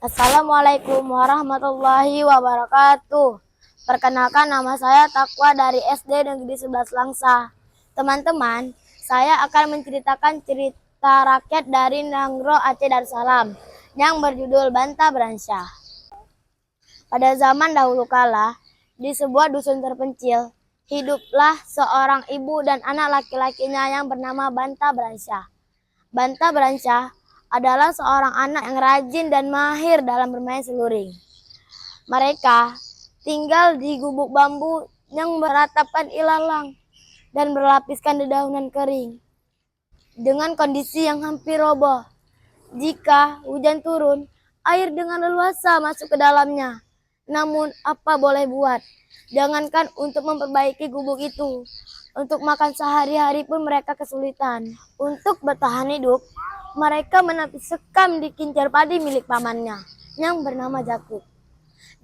Assalamualaikum warahmatullahi wabarakatuh. Perkenalkan, nama saya Takwa dari SD Negeri 11 Langsa. Teman-teman, saya akan menceritakan cerita rakyat dari Nangro Aceh Darussalam yang berjudul Bantah Beransyah. Pada zaman dahulu kala, di sebuah dusun terpencil, hiduplah seorang ibu dan anak laki-lakinya yang bernama Bantah Beransyah. Bantah Beransyah adalah seorang anak yang rajin dan mahir dalam bermain seluring. Mereka tinggal di gubuk bambu yang beratapkan ilalang dan berlapiskan dedaunan kering. Dengan kondisi yang hampir roboh, jika hujan turun, air dengan leluasa masuk ke dalamnya. Namun apa boleh buat, jangankan untuk memperbaiki gubuk itu, untuk makan sehari-hari pun mereka kesulitan. Untuk bertahan hidup, mereka menapis sekam di kincir padi milik pamannya yang bernama Jakub.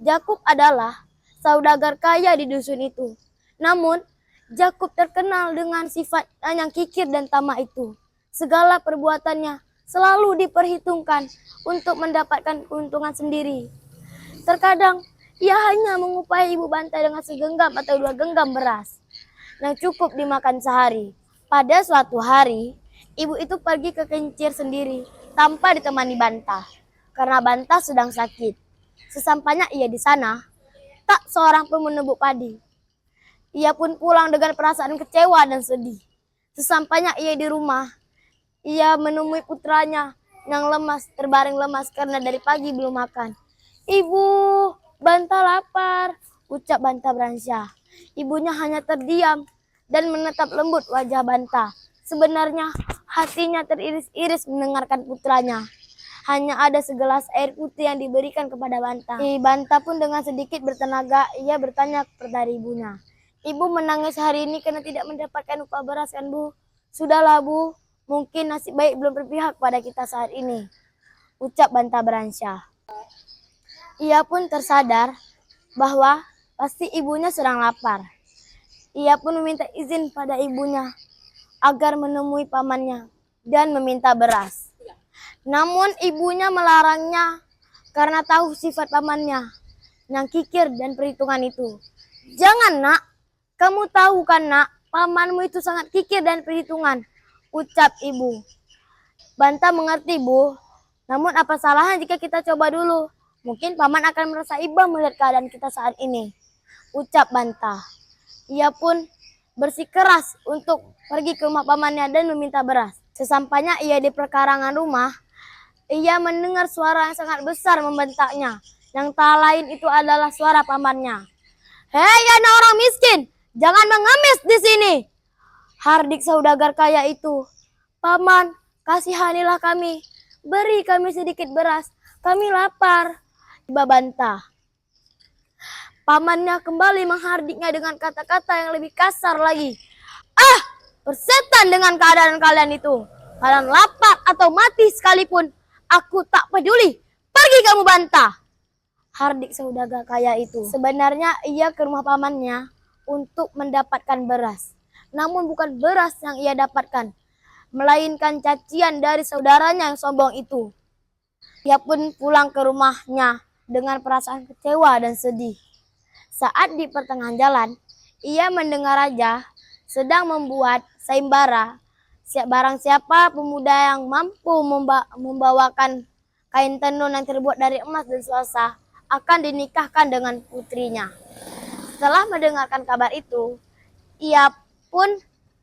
Jakub adalah saudagar kaya di dusun itu. Namun, Jakub terkenal dengan sifatnya yang kikir dan tamak itu. Segala perbuatannya selalu diperhitungkan untuk mendapatkan keuntungan sendiri. Terkadang, ia hanya mengupayahi ibu Bantah dengan segenggam atau 2 genggam beras yang cukup dimakan sehari. Pada suatu hari, ibu itu pergi ke kincir sendiri tanpa ditemani Bantah karena Bantah sedang sakit. Sesampainya ia di sana, tak seorang pun menebuk padi. Ia pun pulang dengan perasaan kecewa dan sedih. Sesampainya ia di rumah, ia menemui putranya yang lemas, terbaring lemas karena dari pagi belum makan. "Ibu, Bantah lapar," ucap Bantah Beransyah. Ibunya hanya terdiam dan menatap lembut wajah Bantah. Sebenarnya hatinya teriris-iris mendengarkan putranya. Hanya ada segelas air putih yang diberikan kepada Bantah. Bantah pun dengan sedikit bertenaga, ia bertanya kepada ibunya, "Ibu menangis hari ini karena tidak mendapatkan upah beras kan, Bu?" "Sudahlah, Bu, mungkin nasib baik belum berpihak pada kita saat ini," ucap Bantah Beransyah. Ia pun tersadar bahwa pasti ibunya sedang lapar. Ia pun meminta izin pada ibunya agar menemui pamannya dan meminta beras. Namun ibunya melarangnya karena tahu sifat pamannya yang kikir dan perhitungan itu. "Jangan, Nak. Kamu tahu kan, Nak, pamanmu itu sangat kikir dan perhitungan," ucap ibu. "Bantah mengerti, Bu. Namun apa salahnya jika kita coba dulu? Mungkin paman akan merasa iba melihat keadaan kita saat ini," ucap Bantah. Ia pun bersikeras untuk pergi ke rumah pamannya dan meminta beras. Sesampainya ia di perkarangan rumah, ia mendengar suara yang sangat besar membentaknya. Yang tak lain itu adalah suara pamannya. "Hei anak orang miskin, jangan mengemis di sini!" hardik saudagar kaya itu. "Paman, kasihanilah kami. Beri kami sedikit beras. Kami lapar," tiba Bantah. Pamannya kembali menghardiknya dengan kata-kata yang lebih kasar lagi. "Ah, persetan dengan keadaan kalian itu. Kalian lapar atau mati sekalipun, aku tak peduli. Pergi kamu Bantah!" hardik saudagar kaya itu. Sebenarnya ia ke rumah pamannya untuk mendapatkan beras. Namun bukan beras yang ia dapatkan, melainkan cacian dari saudaranya yang sombong itu. Ia pun pulang ke rumahnya dengan perasaan kecewa dan sedih. Saat di pertengahan jalan, ia mendengar raja sedang membuat sayembara. Barang siapa pemuda yang mampu membawakan kain tenun yang terbuat dari emas dan swasta akan dinikahkan dengan putrinya. Setelah mendengarkan kabar itu, ia pun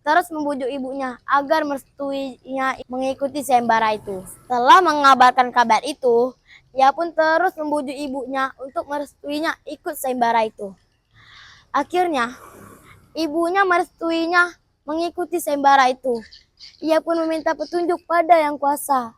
terus membujuk ibunya agar merestuinya mengikuti sayembara itu. Setelah mengabarkan kabar itu, ia pun terus membujuk ibunya untuk merestuinya ikut sayembara itu. Akhirnya, ibunya merestuinya mengikuti sayembara itu. Ia pun meminta petunjuk pada Yang Kuasa.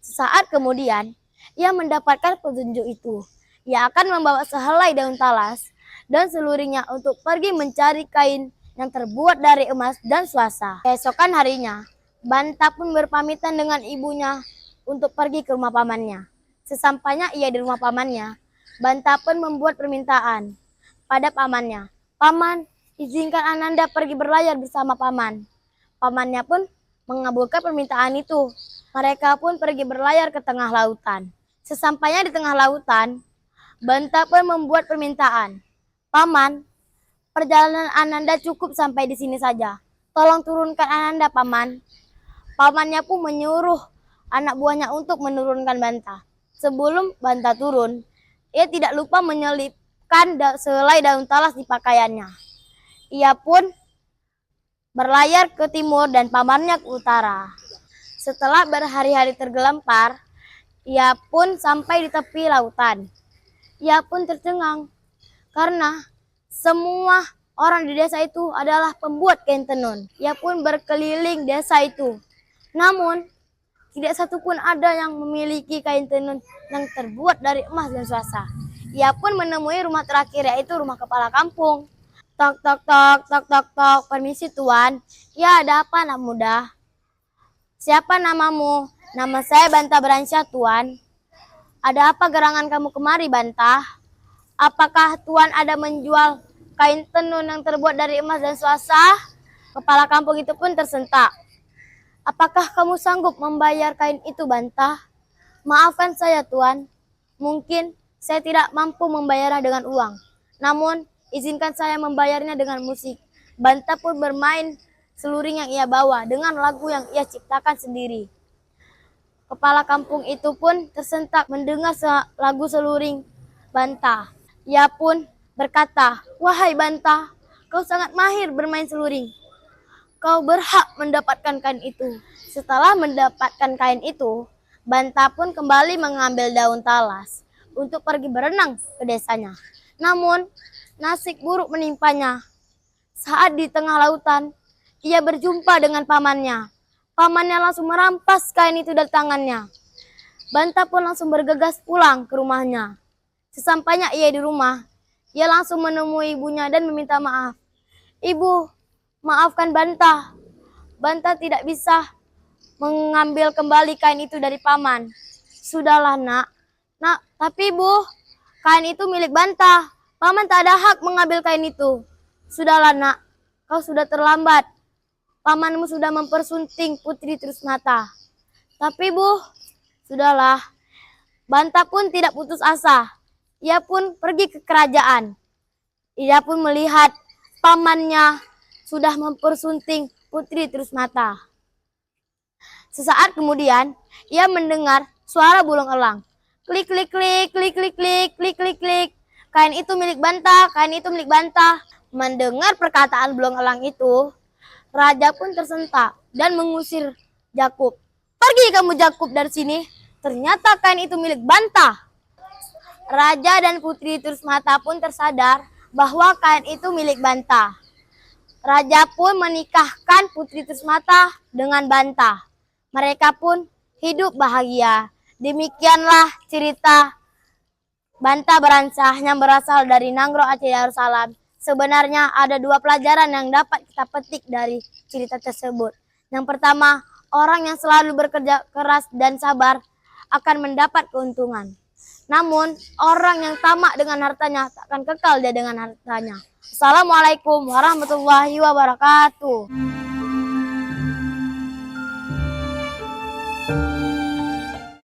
Sesaat kemudian, ia mendapatkan petunjuk itu. Ia akan membawa sehelai daun talas dan seluruhnya untuk pergi mencari kain yang terbuat dari emas dan swasta. Keesokan harinya, Bantah pun berpamitan dengan ibunya untuk pergi ke rumah pamannya. Sesampainya ia di rumah pamannya, Bantah pun membuat permintaan pada pamannya. "Paman, izinkan Ananda pergi berlayar bersama paman." Pamannya pun mengabulkan permintaan itu. Mereka pun pergi berlayar ke tengah lautan. Sesampainya di tengah lautan, Banta pun membuat permintaan. Paman, perjalanan Ananda cukup sampai di sini saja. Tolong turunkan Ananda, Paman. Pamannya pun menyuruh anak buahnya untuk menurunkan Banta. Sebelum Banta turun, ia tidak lupa menyelipkan selai daun talas di pakaiannya. Ia pun berlayar ke timur dan pamannya ke utara. Setelah berhari-hari tergelampar, ia pun sampai di tepi lautan. Ia pun tercengang karena semua orang di desa itu adalah pembuat kain tenun. Ia pun berkeliling desa itu. Namun, tidak satupun ada yang memiliki kain tenun yang terbuat dari emas dan swasta. Ia pun menemui rumah terakhir, yaitu rumah kepala kampung. Tok, tok, tok, tok, tok, tok. Permisi, Tuan. Ya, ada apa, anak muda? Siapa namamu? Nama saya Banta Beransyah, Tuan. Ada apa gerangan kamu kemari, Banta? Apakah Tuan ada menjual kain tenun yang terbuat dari emas dan swasta? Kepala kampung itu pun tersentak. Apakah kamu sanggup membayar kain itu, Banta? Maafkan saya, Tuan. Mungkin saya tidak mampu membayarnya dengan uang. Namun, izinkan saya membayarnya dengan musik. Banta pun bermain seluring yang ia bawa dengan lagu yang ia ciptakan sendiri. Kepala kampung itu pun tersentak mendengar lagu seluring Banta. Ia pun berkata, "Wahai Banta, kau sangat mahir bermain seluring. Kau berhak mendapatkan kain itu." Setelah mendapatkan kain itu, Banta pun kembali mengambil daun talas untuk pergi berenang ke desanya. Namun, nasib buruk menimpanya. Saat di tengah lautan, ia berjumpa dengan pamannya. Pamannya langsung merampas kain itu dari tangannya. Banta pun langsung bergegas pulang ke rumahnya. Sesampainya ia di rumah, ia langsung menemui ibunya dan meminta maaf. "Ibu, maafkan Banta. Banta tidak bisa mengambil kembali kain itu dari paman." "Sudahlah, Nak. Nak, tapi Ibu, kain itu milik Banta. Paman tak ada hak mengambil kain itu." "Sudahlah, Nak. Kau sudah terlambat. Pamanmu sudah mempersunting Putri Trusmata." "Tapi Bu," "Sudahlah." Banta pun tidak putus asa. Ia pun pergi ke kerajaan. Ia pun melihat pamannya sudah mempersunting Putri Trusmata. Sesaat kemudian, ia mendengar suara burung elang. Klik, klik, klik, klik, klik, klik, klik, klik, klik. "Kain itu milik Banta, kain itu milik Banta." Mendengar perkataan burung elang itu, raja pun tersentak dan mengusir Jakub. "Pergi kamu, Jakub, dari sini. Ternyata kain itu milik Banta." Raja dan Putri Trusmata pun tersadar bahwa kain itu milik Banta. Raja pun menikahkan Putri Trusmata dengan Banta. Mereka pun hidup bahagia. Demikianlah cerita Banta Beransyah yang berasal dari Nanggro, Aceh Darussalam. Sebenarnya ada dua pelajaran yang dapat kita petik dari cerita tersebut. Yang pertama, orang yang selalu bekerja keras dan sabar akan mendapat keuntungan. Namun, orang yang tamak dengan hartanya tak akan kekal dia dengan hartanya. Assalamualaikum warahmatullahi wabarakatuh.